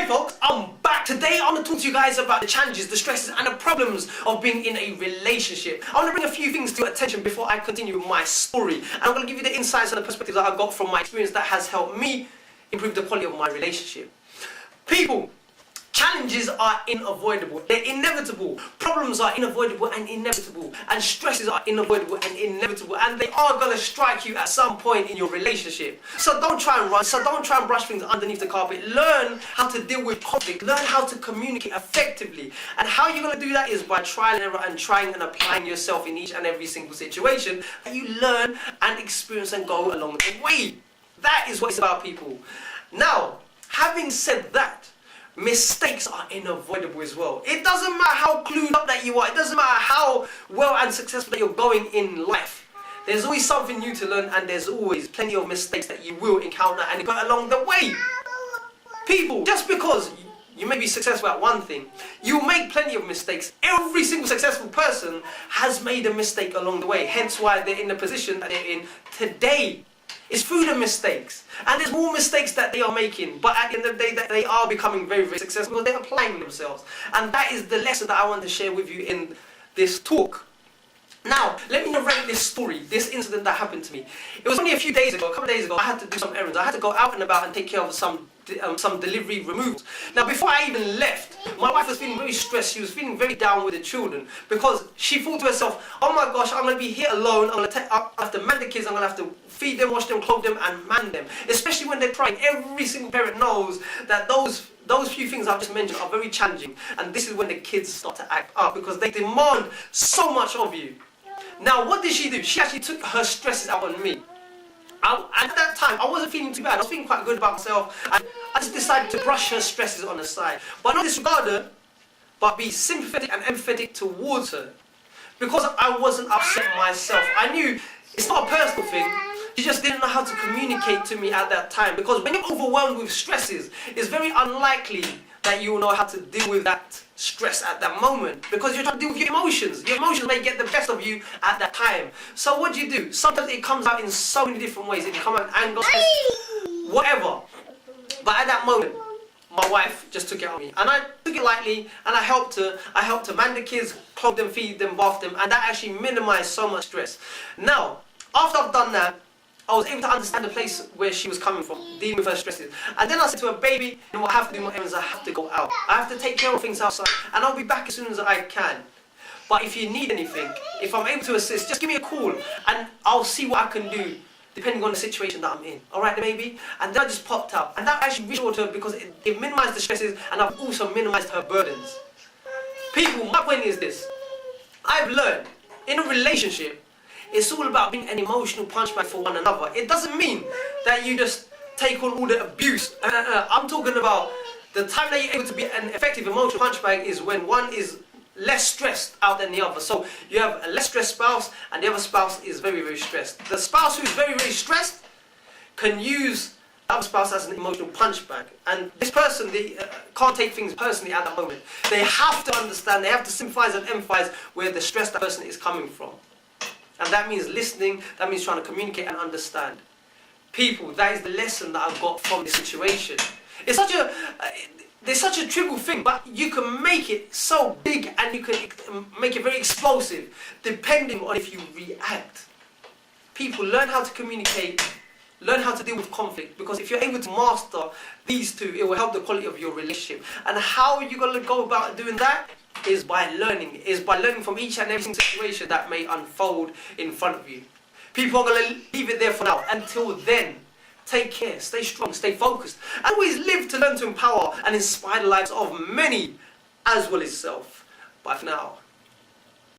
Hey folks, I'm back. Today I want to talk to you guys about the challenges, the stresses and the problems of being in a relationship. I want to bring a few things to your attention before I continue with my story. And I'm going to give you the insights and the perspectives that I got from my experience that has helped me improve the quality of my relationship. People, challenges are unavoidable. They're inevitable. Problems are unavoidable and inevitable. And stresses are unavoidable and inevitable. And they are going to strike you at some point in your relationship. So don't try and run. So don't try and brush things underneath the carpet. Learn how to deal with conflict. Learn how to communicate effectively. And how you're going to do that is by trial and error and trying and applying yourself in each and every single situation that you learn and experience and go along the way. That is what it's about, people. Now, having said that, mistakes are unavoidable as well. It doesn't matter how clued up that you are. It doesn't matter how well and successful that you're going in life. There's always something new to learn, and there's always plenty of mistakes that you will encounter and go along the way. People, just because you may be successful at one thing, you'll make plenty of mistakes. Every single successful person has made a mistake along the way. Hence why they're in the position that they're in today. It's through the mistakes, and there's more mistakes that they are making, but at the end of the day that they are becoming very, very successful. They're applying themselves, and that is the lesson that I want to share with you in this talk. Now, let me narrate this story, this incident that happened to me. It was only a couple of days ago, I had to do some errands. I had to go out and about and take care of some delivery removals. Now, before I even left, my wife was feeling very stressed. She was feeling very down with the children because she thought to herself, oh my gosh, I'm going to be here alone. I have to man the kids. I'm going to have to feed them, wash them, clothe them and man them. Especially when they're crying. Every single parent knows that those few things I've just mentioned are very challenging. And this is when the kids start to act up because they demand so much of you. Now, what did she do? She actually took her stresses out on me. At that time, I wasn't feeling too bad. I was feeling quite good about myself. And I just decided to brush her stresses on the side. But not disregard her, but be sympathetic and empathetic towards her. Because I wasn't upset myself. I knew it's not a personal thing. She just didn't know how to communicate to me at that time. Because when you're overwhelmed with stresses, it's very unlikely that you will know how to deal with that stress at that moment, because you're trying to deal with your emotions. Your emotions may get the best of you at that time. So what do? Sometimes it comes out in so many different ways. It can come out in anger, whatever. But at that moment, my wife just took it on me, and I took it lightly, and I helped her. I helped her man the kids, clothe them, feed them, bath them, and that actually minimized so much stress. Now, after I've done that, I was able to understand the place where she was coming from, dealing with her stresses. And then I said to her, baby, you know, I have to do my errands, I have to go out. I have to take care of things outside, and I'll be back as soon as I can. But if you need anything, if I'm able to assist, just give me a call, and I'll see what I can do, depending on the situation that I'm in. Alright, baby? And then I just popped up. And that actually reassured her because it minimized the stresses, and I've also minimized her burdens. People, my point is this. I've learned, in a relationship, it's all about being an emotional punch bag for one another. It doesn't mean that you just take on all the abuse. I'm talking about the time that you're able to be an effective emotional punch bag is when one is less stressed out than the other. So you have a less stressed spouse and the other spouse is very, very stressed. The spouse who's very, very stressed can use the other spouse as an emotional punch bag. And this person, they can't take things personally at that moment. They have to understand, they have to sympathize and empathize where the stress that person is coming from. And that means listening, that means trying to communicate and understand. People, that is the lesson that I've got from this situation. It's there's such a trivial thing, but you can make it so big and you can make it very explosive, depending on if you react. People, learn how to communicate, learn how to deal with conflict, because if you're able to master these two, it will help the quality of your relationship. And how are you going to go about doing that? Is by learning from each and every single situation that may unfold in front of you. People are going to leave it there for now. Until then, take care, stay strong, stay focused, and always live to learn to empower and inspire the lives of many as well as yourself. Bye for now.